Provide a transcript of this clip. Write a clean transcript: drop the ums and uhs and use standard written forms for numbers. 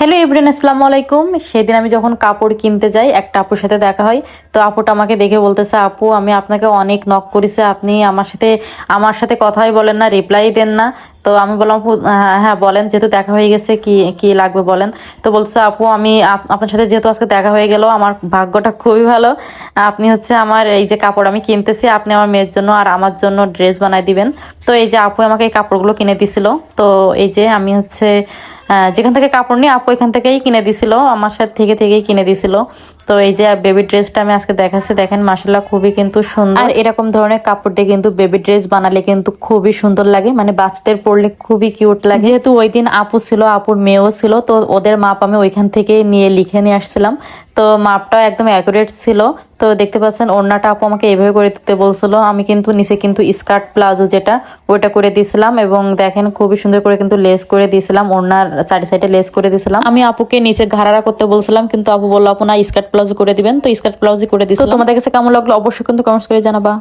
Hello everyone, আসসালামু আলাইকুম। সেদিন আমি যখন কাপড় কিনতে যাই একটা আপুর সাথে দেখা হয়। তো আপুটা আমাকে দেখে বলতেছে, আপু আমি আপনাকে অনেক নক করেছি, আপনি আমার সাথে কথাই বলেন না, রিপ্লাই দেন না। তো আমি বললাম, আপু হ্যাঁ বলেন, যেহেতু দেখা হয়ে গেছে কি কি লাগবে বলেন। তো বলছে, আপু আমি আপনার সাথে যেহেতু আজকে দেখা হয়ে গেল, আমার ভাগ্যটা খুবই ভালো। আপনি হচ্ছে আমার এই যে কাপড় আমি কিনতেছি, আপনি আমার মেয়ের জন্য আর আমার জন্য ড্রেস বানাই দিবেন। তো এই যে আপু আমাকে এই কাপড়গুলো কিনে দিছিল। তো এই যে আমি হচ্ছে যেখান থেকে কাপড় নিয়ে আপু এখান থেকেই কিনে দিছিল, আমার সাথে থেকেই কিনে দিছিল। তো এই যে বেবি ড্রেসটা আমি আজকে দেখাচ্ছি, দেখেন মাশাআল্লাহ খুবই কিন্তু সুন্দর। আর এরকম ধরনের কাপড় দিয়ে কিন্তু বেবি ড্রেস বানালে কিন্তু খুবই সুন্দর লাগে, মানে বাচ্চাদের পরলে খুবই কিউট লাগে। যেহেতু ওই দিন আপু ছিল, আপুর মেয়েও ছিল, তো ওদের মাপ আমি ওইখান থেকে লিখে নিয়ে আসছিলাম। তো মাপটাও একদম অ্যাকুরেট ছিল। তো দেখতে পাচ্ছেন ওড়নাটা আপু আমাকে এইভাবে করে দিতে বলছিল, আমি কিন্তু নিচে কিন্তু স্কার্ট প্লাজো যেটা ওইটা করে দিয়েছিলাম, এবং দেখেন খুবই সুন্দর করে কিন্তু লেস করে দিয়েছিলাম, ওড়নার সাইডে সাইডে লেস করে দিয়েছিলাম। আমি আপুকে নিচে ঘাড়ারা করতে বলছিলাম, কিন্তু আপু বললো আপু না স্কার্ট প্লাজো করে দিবেন, তো স্কার্ট প্লাজো করে দিয়েছিলাম। তো তোমাদের কাছে কেমন লাগলো অবশ্যই কিন্তু কমেন্টস করে জানাবা।